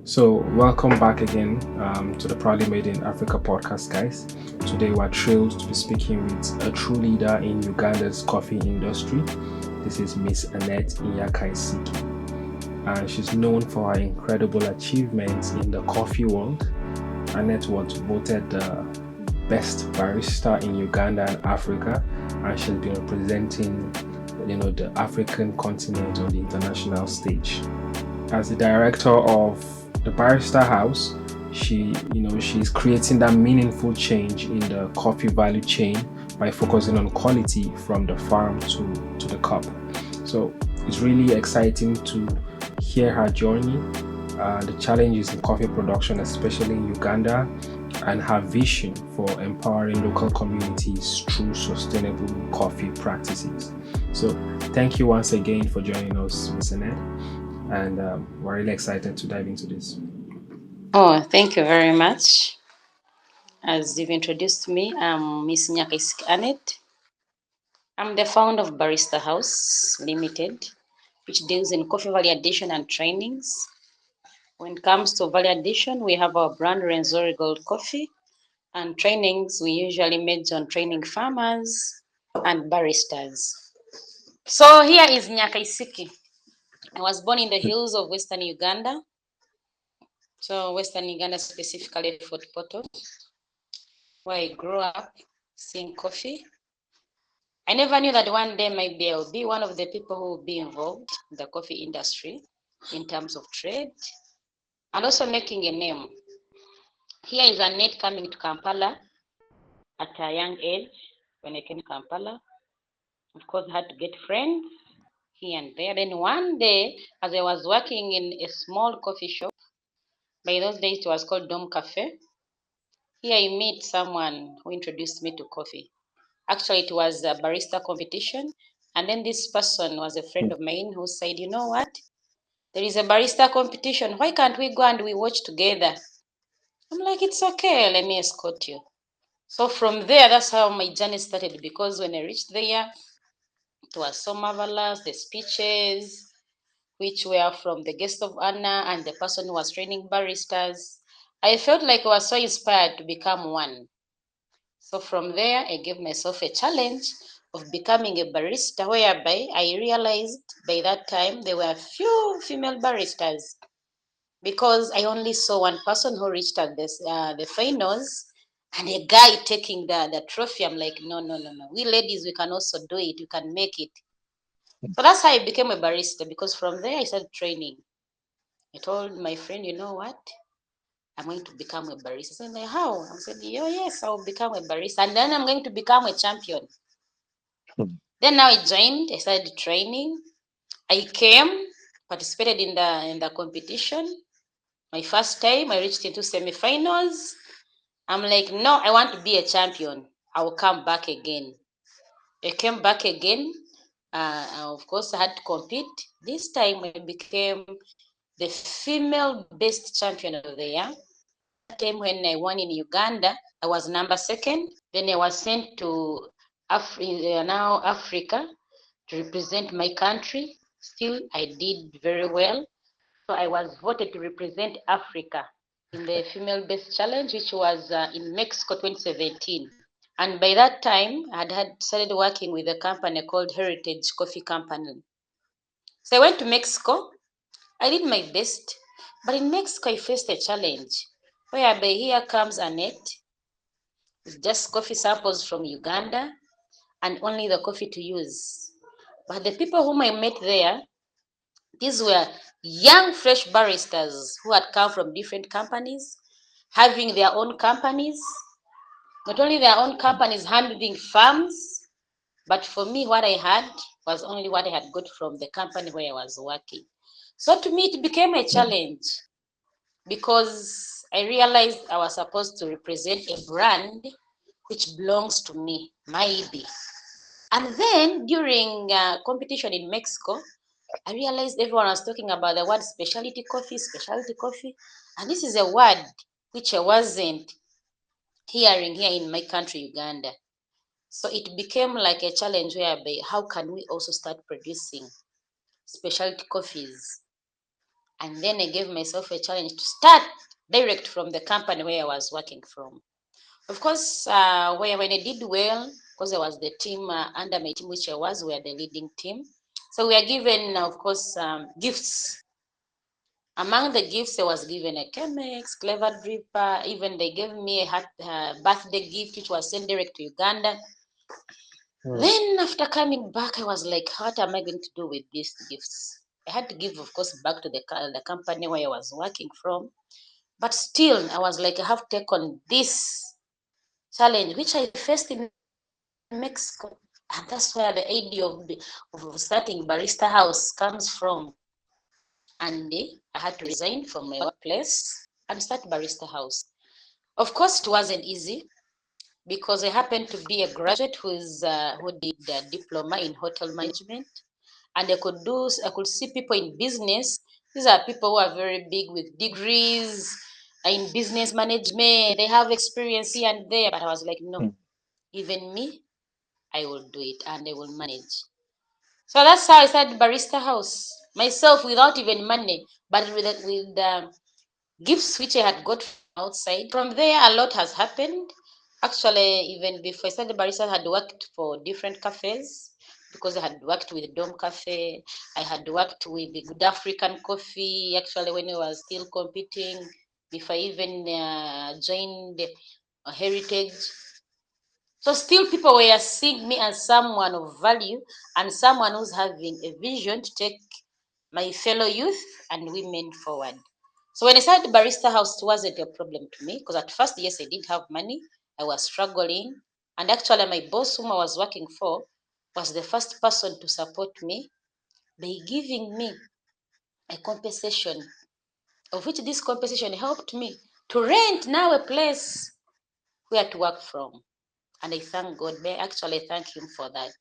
So, welcome back again to the Proudly Made in Africa podcast, guys. Today, we're thrilled to be speaking with a true leader in Uganda's coffee industry. This is Miss Annet Inya Kaisiki, and she's known for her incredible achievements in the coffee world. Annette was voted the best barista in Uganda and Africa, and she's been representing, the African continent on the international stage. As the director of the Barista House, she's creating that meaningful change in the coffee value chain by focusing on quality from the farm to the cup. So it's really exciting to hear her journey, the challenges in coffee production, especially in Uganda, and her vision for empowering local communities through sustainable coffee practices. So thank you once again for joining us, Ms. Ned, and we're really excited to dive into this. Oh, thank you very much. As you've introduced me, I'm Miss Inya Kaisiki Annet. I'm the founder of Barista House Limited, which deals in coffee validation and trainings. When it comes to validation, we have our brand Renzori Gold Coffee, and trainings we usually major on training farmers and baristas. So here is Inya Kaisiki. I was born in the hills of Western Uganda. So Western Uganda, specifically Fort Portal, where I grew up seeing coffee. I never knew that one day maybe I'll be one of the people who will be involved in the coffee industry in terms of trade and also making a name. Here is Annette coming to Kampala at a young age. When I came to Kampala, of course, I had to get friends here and there. Then one day, as I was working in a small coffee shop, by those days it was called Dome Cafe, here I meet someone who introduced me to coffee. Actually, it was a barista competition. And then this person was a friend of mine who said, you know what? There is a barista competition. Why can't we go and we watch together? I'm like, it's okay. Let me escort you. So from there, that's how my journey started. Because when I reached there, it was so marvelous. The speeches, which were from the guest of honor and the person who was training baristas. I felt like I was so inspired to become one. So from there, I gave myself a challenge of becoming a barista, whereby I realized by that time there were few female baristas because I only saw one person who reached at the finals and a guy taking the trophy. I'm like, no, no, no, no. We ladies, we can also do it. We can make it. So that's how I became a barista because from there I started training. I told my friend, you know what? I'm going to become a barista. I said, like, how? I said, oh, yes, I'll become a barista. And then I'm going to become a champion. Then now I joined, I started training. I came, participated in the competition. My first time, I reached into semifinals. I'm like, no, I want to be a champion. I will come back again. I came back again. Of course, I had to compete. This time, I became the female best champion of the year. That time when I won in Uganda, I was number second. Then I was sent to now Africa to represent my country. Still, I did very well. So I was voted to represent Africa in the Female Best Challenge, which was in Mexico 2017. And by that time, I had started working with a company called Heritage Coffee Company. So I went to Mexico. I did my best. But in Mexico, I faced a challenge whereby here comes Annette with just coffee samples from Uganda and only the coffee to use. But the people whom I met there, these were young, fresh baristas who had come from different companies, having their own companies, not only their own companies handling farms, but for me, what I had was only what I had got from the company where I was working. So to me, it became a challenge because I realized I was supposed to represent a brand which belongs to me, maybe. And then during competition in Mexico, I realized everyone was talking about the word specialty coffee. And this is a word which I wasn't hearing here in my country, Uganda. So it became like a challenge whereby how can we also start producing specialty coffees? And then I gave myself a challenge to start direct from the company where I was working from. Of course, when I did well, because I was the team under my team, which I was, we are the leading team. So we are given, of course, gifts. Among the gifts, I was given a Chemex, Clever Dripper. Even they gave me a birthday gift, which was sent direct to Uganda. Then after coming back, I was like, what am I going to do with these gifts? I had to give, of course, back to the company where I was working from. But still, I was like, I have taken this challenge, which I faced in Mexico. And that's where the idea of starting Barista House comes from. And I had to resign from my workplace and start Barista House. Of course, it wasn't easy because I happened to be a graduate who did a diploma in hotel management, and I could see people in business. These are people who are very big with degrees in business management. They have experience here and there, but I was like, no, even me, I will do it and I will manage. So that's how I started Barista House myself without even money, but with gifts which I had got from outside. From there, a lot has happened. Actually, even before I started Barista, I had worked for different cafes because I had worked with Dom Cafe. I had worked with the Good African Coffee, actually, when I was still competing, before I even joined Heritage. So still people were seeing me as someone of value and someone who's having a vision to take my fellow youth and women forward. So when I started Barista House, it wasn't a problem to me because at first, yes, I didn't have money. I was struggling. And actually, my boss, whom I was working for, was the first person to support me by giving me a compensation, of which this compensation helped me to rent now a place where to work from. And I thank God. I actually thank him for that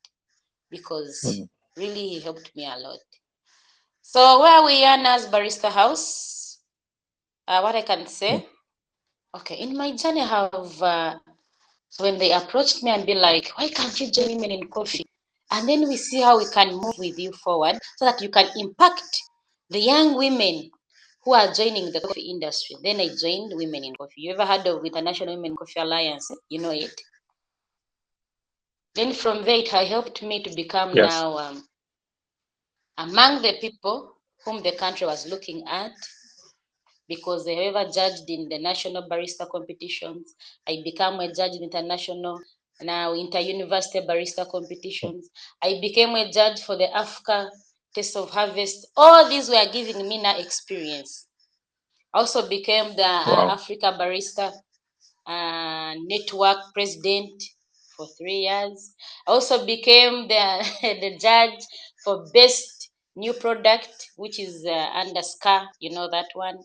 because really he helped me a lot. So where we are now as Barista House, what I can say, okay, in my journey I have, so when they approached me and be like, why can't you join Women in Coffee? And then we see how we can move with you forward so that you can impact the young women who are joining the coffee industry. Then I joined Women in Coffee. You ever heard of International Women Coffee Alliance? You know it. Then from there, it helped me to become Yes. now among the people whom the country was looking at because they were judged in the national barista competitions. I became a judge in international, now inter-university barista competitions. I became a judge for the Africa Taste of Harvest. All these were giving me now experience. I also became the Wow. Africa Barista Network president for 3 years. I also became the, the judge for best new product, which is under SCA, you know that one.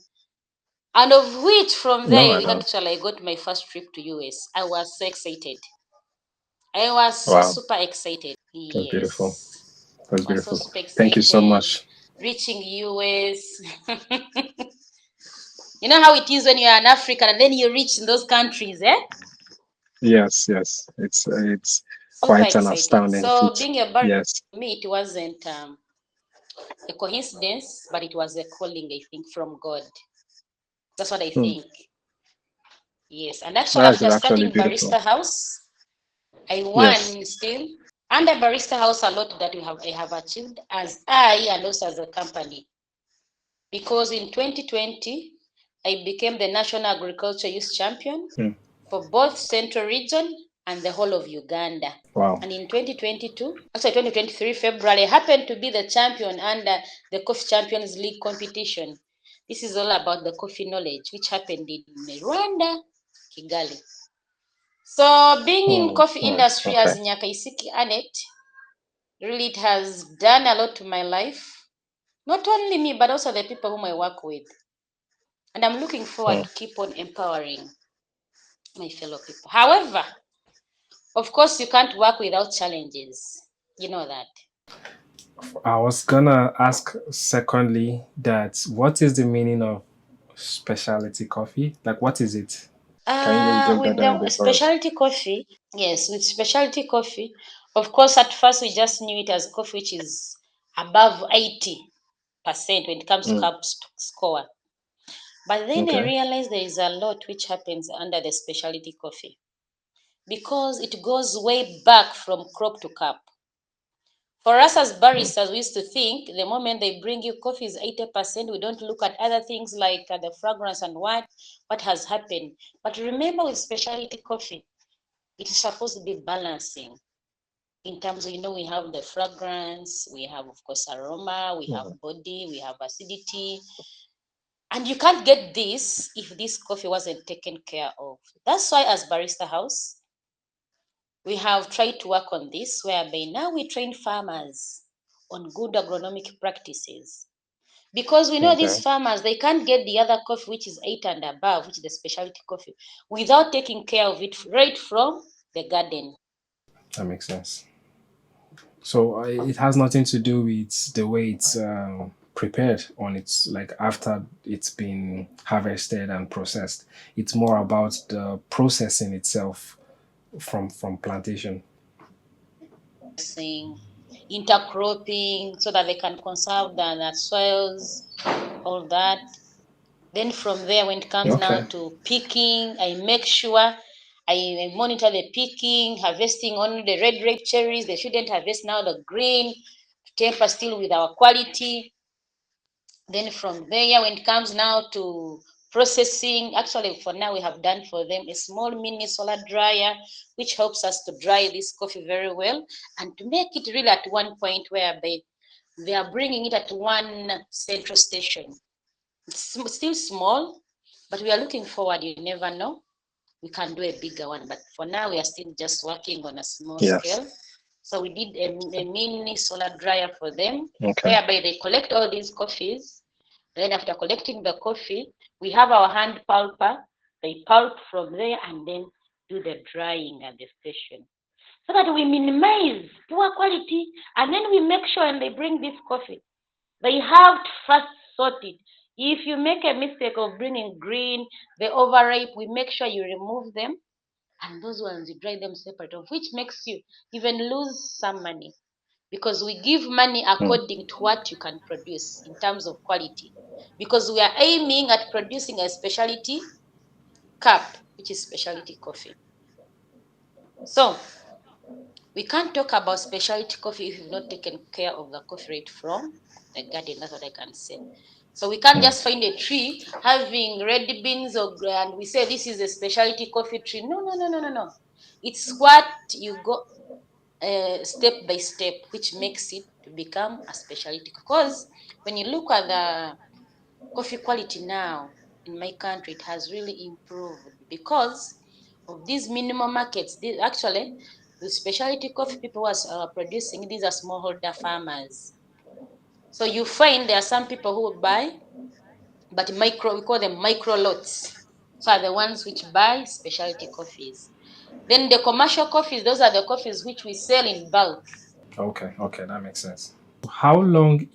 And of which from No, there, I don't. actually, I got my first trip to US. I was so excited. I was so Wow. super excited. That's beautiful. Yes. That's I was so beautiful. super Thank you so excited. much. Reaching US. You know how it is when you're an African and then you reach in those countries, eh? Yes, yes. It's Super quite an excited. astounding So feat. being a barrister Yes. for me, it wasn't a coincidence, but it was a calling, I think, from God. That's what I Hmm. think. Yes. And actually, That is after actually starting beautiful. Barista House, I Yes. won still. Under Barista House, a lot that I have achieved as I and also as a company. Because in 2020, I became the National Agriculture Youth Champion Hmm. for both Central Region and the whole of Uganda. Wow. And in 2022, actually 2023 February, I happened to be the champion under the Coffee Champions League competition. This is all about the coffee knowledge, which happened in Rwanda, Kigali. So being in Hmm. coffee Hmm. industry Okay. as Inya Kaisiki Annet, really it has done a lot to my life. Not only me, but also the people whom I work with. And I'm looking forward Hmm. to keep on empowering my fellow people. However, of course, you can't work without challenges. You know that. I was gonna ask secondly that what is the meaning of specialty coffee? Like, what is it? Can you just break that With down a the bit for us? specialty coffee, yes, with specialty coffee, of course, at first we just knew it as coffee which is above 80. when it comes to Mm. carb score. But then I Okay. realized there is a lot which happens under the specialty coffee because it goes way back from crop to cup. For us as Mm. baristas, we used to think the moment they bring you coffee is 80%. We don't look at other things like the fragrance and what has happened. But remember, with specialty coffee, it is supposed to be balancing in terms of, we have the fragrance, we have, of course, aroma, we have Mm. body, we have acidity. And you can't get this if this coffee wasn't taken care of. That's why, as Barista House, we have tried to work on this, whereby now we train farmers on good agronomic practices. Because we know these Okay. farmers, they can't get the other coffee, which is 8 and above, which is the specialty coffee, without taking care of it right from the garden. That makes sense. So it has nothing to do with the way it's prepared on its like after it's been harvested and processed. It's more about the processing itself from plantation. Saying intercropping so that they can conserve the soils, all that. Then from there, when it comes now Okay. to picking, I make sure I monitor the picking, harvesting only the red ripe cherries. They shouldn't harvest now the green, to temper still with our quality. Then from there, when it comes now to processing, actually for now we have done for them a small mini solar dryer, which helps us to dry this coffee very well and to make it really at one point where they are bringing it at one central station. It's still small, but we are looking forward. You never know. We can do a bigger one, but for now we are still just working on a small Yes. scale. So we did a mini solar dryer for them, Okay. whereby they collect all these coffees. Then after collecting the coffee, we have our hand pulper. They pulp from there and then do the drying at the station, so that we minimize poor quality. And then we make sure when they bring this coffee, they have to first sort it. If you make a mistake of bringing green, the overripe, we make sure you remove them, and those ones you dry them separate, of which makes you even lose some money because we give money Mm. according to what you can produce in terms of quality. Because we are aiming at producing a specialty cup, which is specialty coffee. So we can't talk about specialty coffee if you've not taken care of the coffee right from the garden. That's what I can say. So we can't Mm. just find a tree having red beans and we say this is a specialty coffee tree. No, no, no, no, no, no. It's what you go step by step, which makes it to become a specialty. Because when you look at the coffee quality now in my country, it has really improved because of these minimum markets. Actually, the specialty coffee people who are producing, these are smallholder farmers. So you find there are some people who buy, but we call them micro lots. So are the ones which buy specialty coffees. Then the commercial coffees, those are the coffees which we sell in bulk. Okay. Okay. That makes sense. How long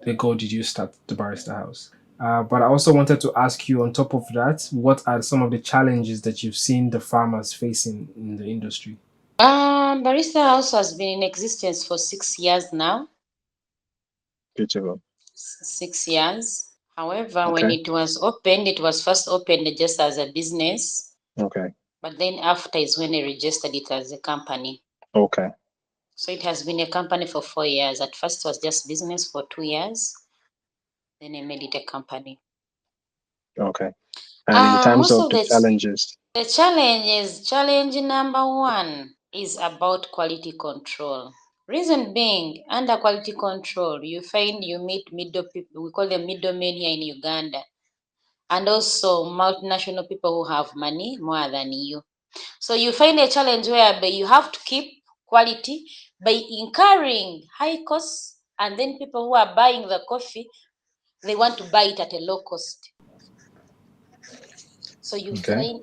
ago did you start the Barista House? But I also wanted to ask you, on top of that, what are some of the challenges that you've seen the farmers facing in the industry? Barista House has been in existence for 6 years now. Beautiful. 6 years. However, when Okay. it was opened, it was first opened just as a business, Okay. but then after is when they registered it as a company. Okay. So it has been a company for 4 years. At first, it was just business for 2 years. Then I made it a company. Okay. And in terms Most of of the challenges, the challenge number one is about quality control. Reason being, under quality control, you find you meet middle people, we call them middlemen here in Uganda, and also multinational people who have money more than you. So you find a challenge whereby you have to keep quality by incurring high costs, and then people who are buying the coffee, they want to buy it at a low cost. So you okay. find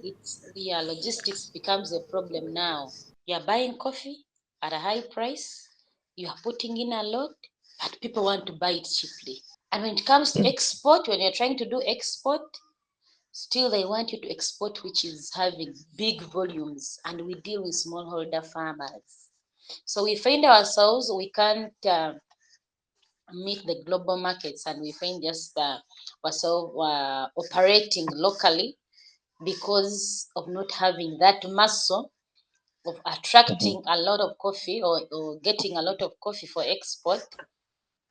logistics becomes a problem now. You are buying coffee at a high price, you are putting in a lot, but people want to buy it cheaply. And when it comes to Mm. export, when you're trying to do export, still they want you to export, which is having big volumes, and we deal with smallholder farmers. So we find ourselves, we can't meet the global markets, and we find just ourselves operating locally because of not having that muscle of Mhm. attracting a lot of coffee or getting a lot of coffee for export,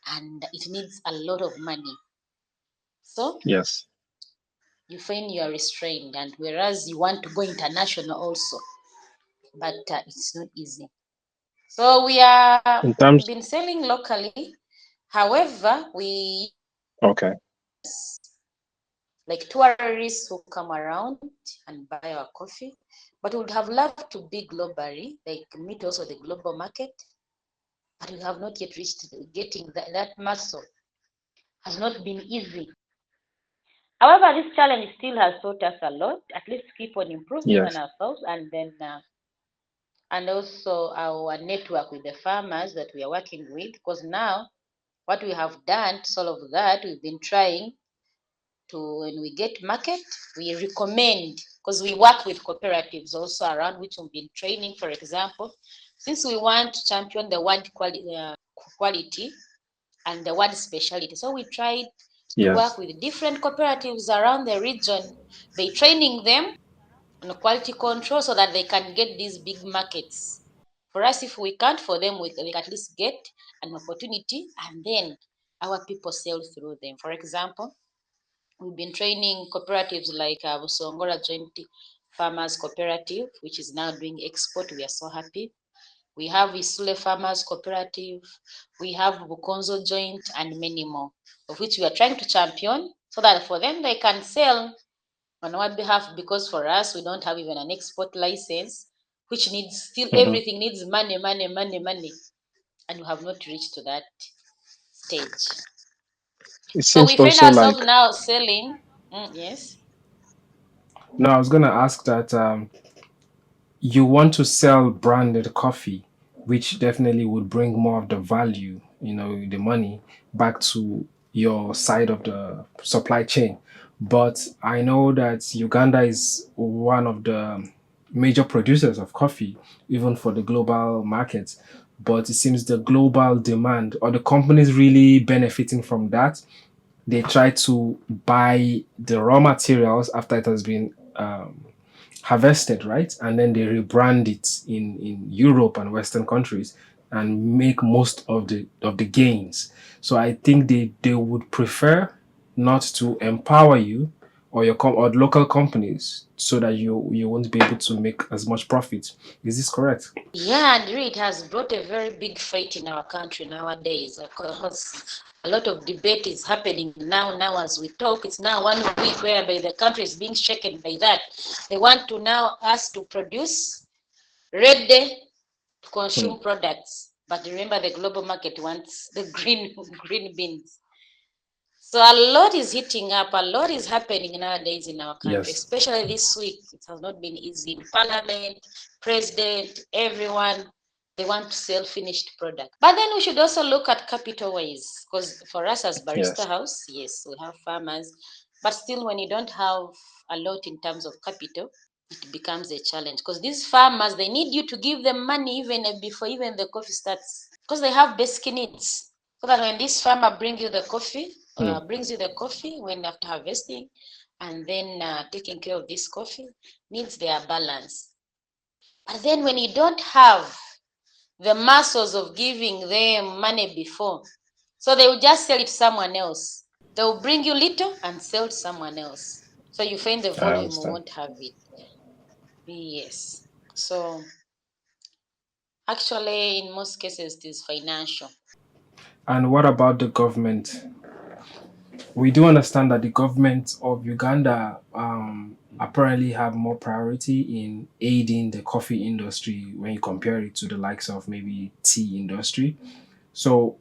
and it needs a lot of money. So Yes. you find you are restrained, and whereas you want to go international also, but it's not easy. So In we've terms, been selling locally. However, we okay. like tourists who come around and buy our coffee, but we would have loved to be globally, like meet also the global market, but we have not yet reached getting that muscle. Has not been easy. However, this challenge still has taught us a lot. At least keep on improving on Yes. ourselves, and then and also our network with the farmers that we are working with. Because now, what we have done to solve that, we've been trying to, when we get market, we recommend, because we work with cooperatives also around, which we've been training. For example, since we want to champion the word quality and the word specialty, so we tried to work Yes. with different cooperatives around the region. They training them on quality control so that they can get these big markets. For us, if we can't, for them, we can at least get an opportunity, and then our people sell through them. For example, we've been training cooperatives like Busongora Joint Farmers Cooperative, which is now doing export. We are so happy. We have Isule Farmers Cooperative. We have Bukonzo Joint and many more, of which we are trying to champion so that for them they can sell on our behalf, because for us, we don't have even an export license, which needs still Hmm. everything needs money, money, money, money. And we have not reached to that stage. It So seems we find also ourselves like, now selling. Yes. no, I was gonna ask that you want to sell branded coffee, which definitely would bring more of the value, the money back to your side of the supply chain. But I know that Uganda is one of the major producers of coffee, even for the global market. But it seems the global demand or the companies really benefiting from that, they try to buy the raw materials after it has been harvested, right? And then they rebrand it in Europe and Western countries and make most of the gains. So I think they would prefer not to empower you or or local companies so that you won't be able to make as much profit. Is this correct? Yeah, and really it has brought a very big fight in our country nowadays, because a lot of debate is happening now. Now, as we talk, it's now 1 week whereby the country is being shaken by that. They want to now us to produce ready to Hmm. consume products, but remember the global market wants the green beans. So a lot is hitting up, a lot is happening nowadays in our country, Yes. especially this week. It has not been easy. In Parliament, President, everyone, they want to sell finished product. But then we should also look at capital ways, because for us as Barista Yes. House, yes, we have farmers, but still when you don't have a lot in terms of capital, it becomes a challenge, because these farmers, they need you to give them money even before even the coffee starts, because they have basic needs. So that when this farmer Hmm. brings you the coffee when after harvesting, and then taking care of this coffee, needs their balance. But then when you don't have the muscles of giving them money before, so they will just sell it to someone else. They will bring you little and sell to someone else. So you find the I volume understand. won't have it. Yes. So actually, in most cases, it is financial. And what about the government? We do understand that the government of Uganda apparently have more priority in aiding the coffee industry when you compare it to the likes of maybe tea industry. So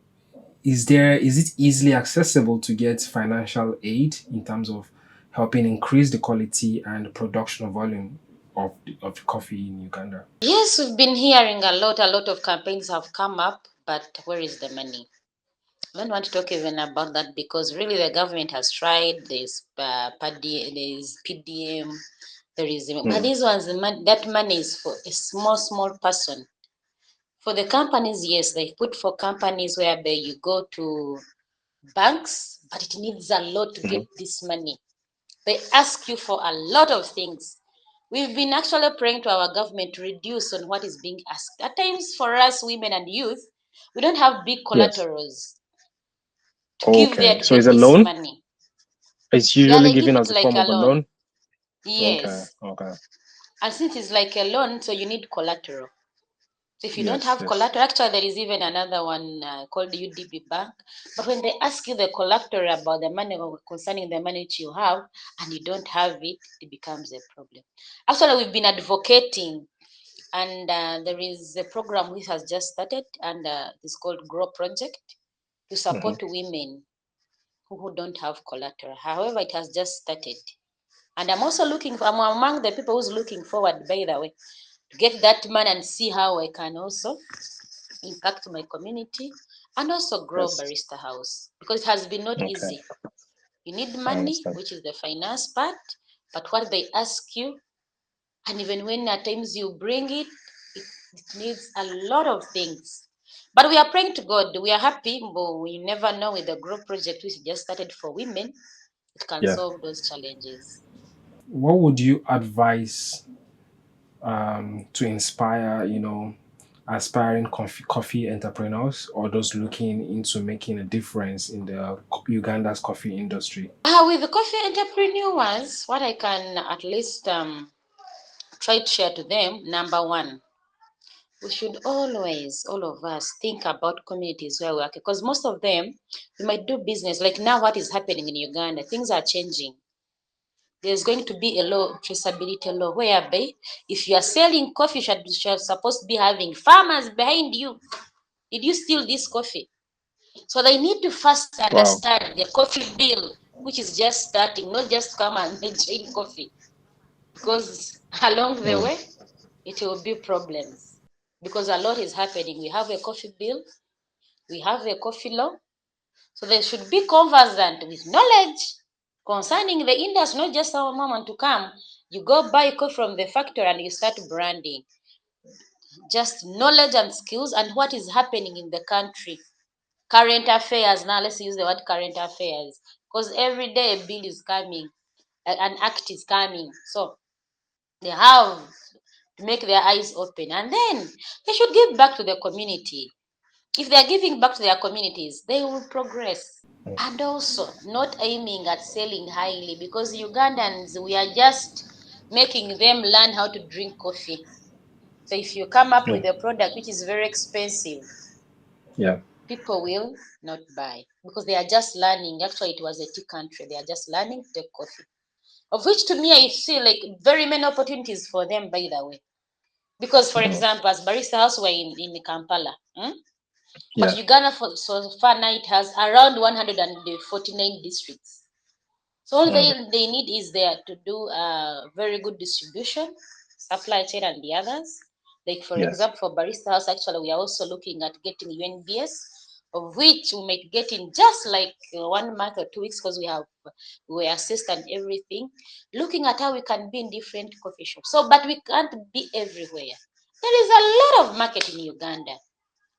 is it easily accessible to get financial aid in terms of helping increase the quality and production volume of coffee in Uganda? Yes, we've been hearing a lot of campaigns have come up, but where is the money? I don't want to talk even about that, because really the government has tried. There's there's PDM, there is, but Hmm. these ones, that money is for a small person. For the companies, yes, they put for companies whereby you go to banks, but it needs a lot to get this money. They ask you for a lot of things. We've been actually praying to our government to reduce on what is being asked. At times, for us women and youth, we don't have big Yes. collaterals to give there Okay. to So get it's a this loan? money. It's Yeah, usually they give given it as a like form a of a loan. loan? Okay. Yes. Okay. And since it's like a loan, so you need collateral. So if you don't Yes. have Yes. collateral, actually there is even another one called UDB Bank. But when they ask you the collateral about the money or concerning the money which you have and you don't have it, it becomes a problem. Actually, we've been advocating, and there is a program which has just started, and it's called Grow Project to support women who don't have collateral. However, it has just started. And I'm also I'm among the people who's looking forward, by the way, to get that money and see how I can also impact my community and also grow Yes. Barista House, because it has been not Okay. easy. You need I money, understand. which is the finance part, but what they ask you, and even when at times you bring it needs a lot of things. But we are praying to God. We are happy, but we never know with the Grow Project, which just started for women, it can Yeah. solve those challenges. What would you advise to inspire, aspiring coffee entrepreneurs or those looking into making a difference in the Uganda's coffee industry? With the coffee entrepreneurs, what I can at least try to share to them, number one, we should always, all of us, think about communities where we are, because most of them, we might do business. Like now, what is happening in Uganda, things are changing. There's going to be a law, traceability law, whereby if you are selling coffee, you are supposed to be having farmers behind you. Did you steal this coffee? So they need to first Wow. understand the coffee bill, which is just starting, not just come and drink coffee, because along the Mm. way, it will be problems, because a lot is happening. We have a coffee bill, we have a coffee law, so they should be conversant with knowledge concerning the industry, not just our moment to come. You go buy coffee from the factory and you start branding. Just knowledge and skills and what is happening in the country. Current affairs. Now let's use the word current affairs, because every day a bill is coming, an act is coming. So they have to make their eyes open, and then they should give back to the community. If they are giving back to their communities, they will progress. And also not aiming at selling highly, because Ugandans, we are just making them learn how to drink coffee. So if you come up Mm. with a product which is very expensive, Yeah. people will not buy, because they are just learning. Actually, it was a tea country. They are just learning to take coffee, of which to me I see like very many opportunities for them, by the way. Because, for Mm. example, as Barista House, we're in Kampala. But Yeah. Uganda, so far now, it has around 149 districts. So all Mm. they need is there to do very good distribution, supply chain, and the others. Like for Yes. example, for Barista House, actually, we are also looking at getting UNBS, of which we might get in just like 1 month or 2 weeks, because we assist and everything. Looking at how we can be in different coffee shops. So, but we can't be everywhere. There is a lot of market in Uganda,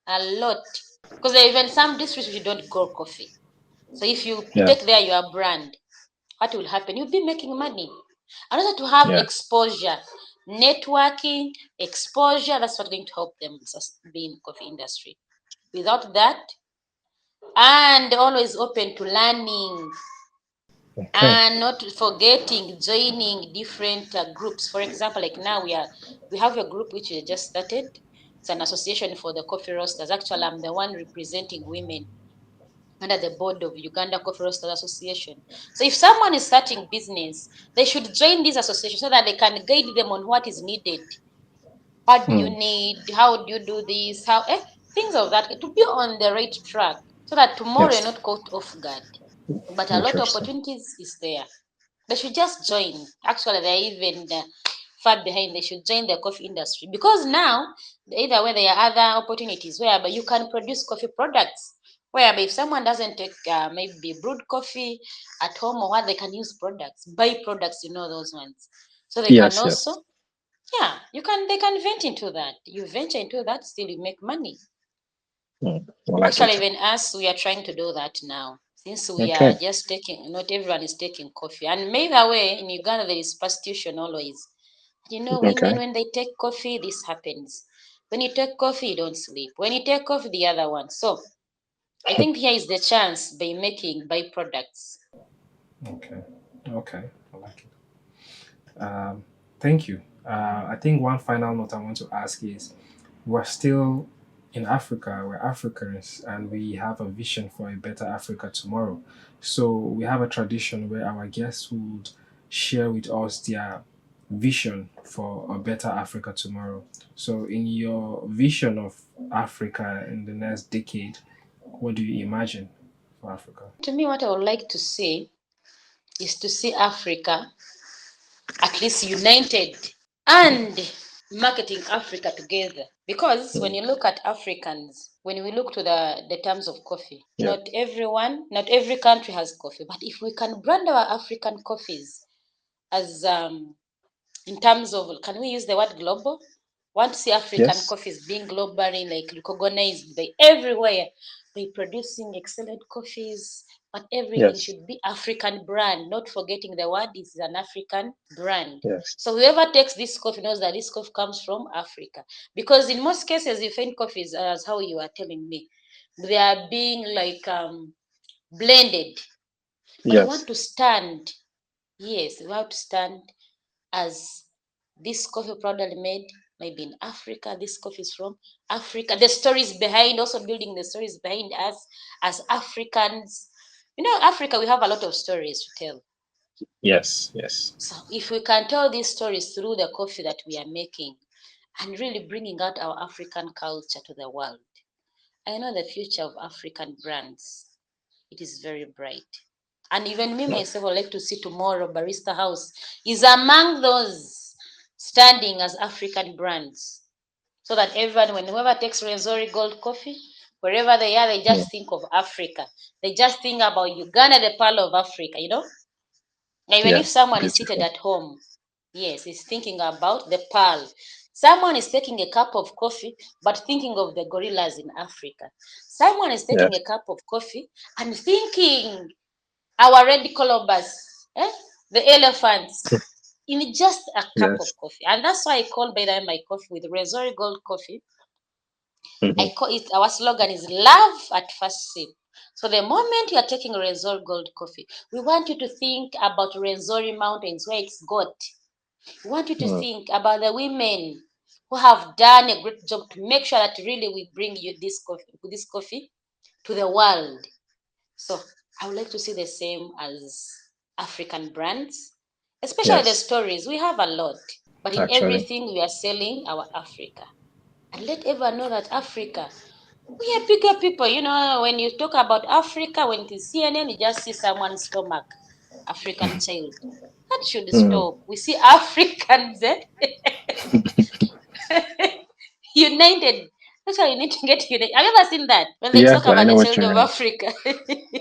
a lot, because there are even some districts which don't grow coffee. So if you Yeah. take there your brand, what will happen? You'll be making money. And also to have Yeah. exposure, networking, exposure, that's what's going to help them be in coffee industry. Without that, and always open to learning Okay. and not forgetting joining different groups. For example, like now we have a group which we just started. It's an association for the coffee roasters. Actually, I'm the one representing women under the board of Uganda Coffee Roasters Association. So if someone is starting business, they should join this association so that they can guide them on what is needed. What do you Mm. need? How do you do this? How things of that, to be on the right track, so that tomorrow you're Yes. not caught off guard. But a lot of Interesting. opportunities is there. They should just join. Actually, they're even far behind. They should join the coffee industry, because now either way there are other opportunities whereby you can produce coffee products. Whereby if someone doesn't take maybe brewed coffee at home or what, they can use products, buy products, those ones. So they can Yes. Yes. also Yeah, they can venture into that. You venture into that, still you make money. I like Actually, it. even us, we are trying to do that now. Since we are Okay. just taking, not everyone is taking coffee. And by the way, in Uganda, there is prostitution always. Women, Okay. when they take coffee, this happens. When you take coffee, you don't sleep. When you take coffee, the other one. So I think here is the chance by making byproducts. Okay. Okay. I like it. Thank you. I think one final note I want to ask is we're still in Africa, we're Africans, and we have a vision for a better Africa tomorrow. So we have a tradition where our guests would share with us their vision for a better Africa tomorrow. So, in your vision of Africa in the next decade, what do you imagine for Africa? To me, what I would like to see is to see Africa at least united and marketing Africa together. Because when Mm. you look at Africans, when we look to the terms of coffee, Yeah. not every country has coffee. But if we can brand our African coffees as in terms of, can we use the word global? Want to see African Yes. coffees being globally like recognized by everywhere, by producing excellent coffees, but everything Yes. should be African brand, not forgetting the word is an African brand. Yes. So whoever takes this coffee knows that this coffee comes from Africa. Because in most cases, you find coffees, as how you are telling me, they are being like blended. But we Yes. want to stand, yes, we want to stand as this coffee proudly made maybe in Africa. This coffee is from Africa. The stories behind, also building the stories behind us as Africans. Africa, we have a lot of stories to tell. Yes. Yes. So if we can tell these stories through the coffee that we are making and really bringing out our African culture to the world, I know the future of African brands, it is very bright. And even me No. myself, I would like to see tomorrow Barista House is among those standing as African brands. So that everyone, when whoever takes Renzori Gold Coffee, wherever they are, they Mm. just think of Africa. They just think about Uganda, the pearl of Africa. Even if Yes. someone is seated Beautiful. at home, yes, he's thinking about the pearl. Someone is taking a cup of coffee, but thinking of the gorillas in Africa. Someone is taking Yes. a cup of coffee and thinking our red colobus, eh? The elephants, in just a cup of Yes. coffee. And that's why I call by the way my coffee with Resori Gold Coffee. I Hmm. call it, our slogan is love at first sip. So the moment you are taking Resori Gold Coffee, we want you to think about Resori Mountains where it's got. We want you to Mm. think about the women who have done a great job to make sure that really we bring you this coffee to the world. So I would like to see the same as African brands, especially the Yes. stories. We have a lot, but in Actually. everything we are selling our Africa. And let everyone know that Africa, we are bigger people. When you talk about Africa, when it is CNN, you just see someone's stomach, African child. That should Mm. stop. We see Africans united. That's why you need to get united. Have you ever seen that? When they talk Yes, I about know the what child you of mean. Africa.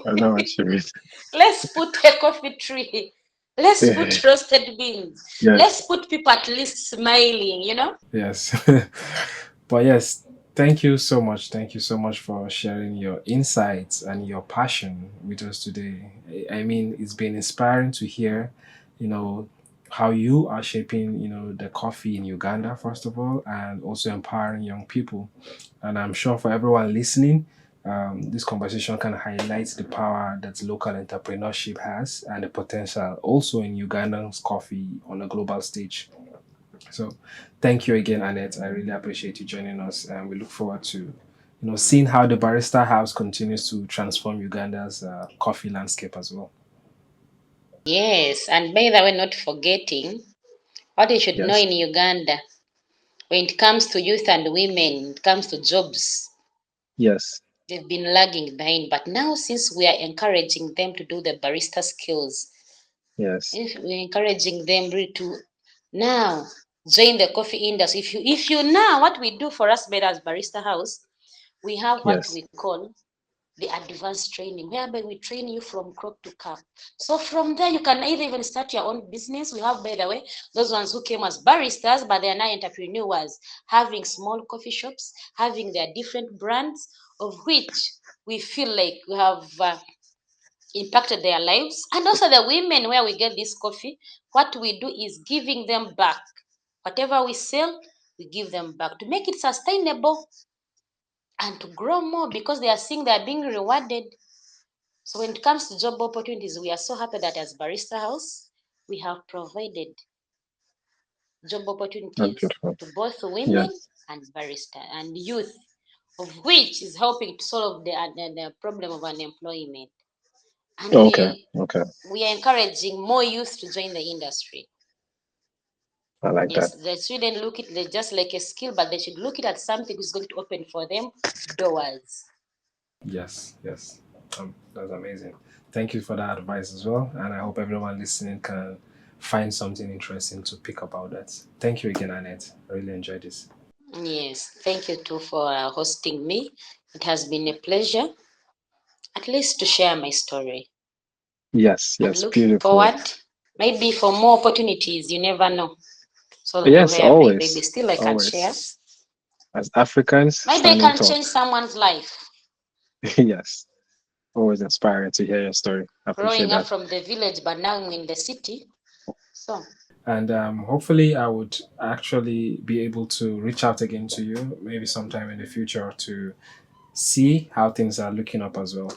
I know what you mean. Let's put a coffee tree. Let's put roasted beans. Let's Yes. put people at least smiling. Yes. But yes, thank you so much. Thank you so much for sharing your insights and your passion with us today. I mean, it's been inspiring to hear, you know, how you are shaping, the coffee in Uganda, first of all, and also empowering young people. And I'm sure for everyone listening, this conversation can highlight the power that local entrepreneurship has and the potential also in Ugandan's coffee on a global stage. So, thank you again, Annette. I really appreciate you joining us, and we look forward to, seeing how the Barista House continues to transform Uganda's coffee landscape as well. Yes, and by the way, not forgetting what you should know Yes. in Uganda when it comes to youth and women, it comes to jobs, Yes. they've been lagging behind. But now, since we are encouraging them to do the barista skills, Yes. if we're encouraging them really to now join the coffee industry. If you now what we do for us better as Barista House, we have what Yes. we call the advanced training, whereby we train you from crop to cup. So from there, you can either even start your own business. We have, by the way, those ones who came as baristas, but they are now entrepreneurs, having small coffee shops, having their different brands, of which we feel like we have impacted their lives. And also the women where we get this coffee, what we do is giving them back. Whatever we sell, we give them back to make it sustainable and to grow more, because they are seeing they are being rewarded. So when it comes to job opportunities, we are so happy that as Barista House, we have provided job That's opportunities beautiful. to both women Yes. and barista and youth, of which is helping to solve the problem of unemployment. And Okay. Okay. we are encouraging more youth to join the industry. I like that. Yes, they shouldn't look at it just like a skill, but they should look at it as something which is going to open for them doors. Yes. Yes. That's amazing. Thank you for that advice as well, and I hope everyone listening can find something interesting to pick about that. Thank you again, Annette. I really enjoyed this. Yes, thank you too for hosting me. It has been a pleasure, at least to share my story. Yes. And Yes. looking Beautiful. forward, maybe for more opportunities, you never know. So Yes. where maybe Always. still I can share. Always. As Africans, Maybe I standing can tall. change someone's life. Yes. Always inspiring to hear your story. I appreciate Growing up that. from the village, but now I'm in the city. So, And hopefully, I would actually be able to reach out again to you maybe sometime in the future to see how things are looking up as well.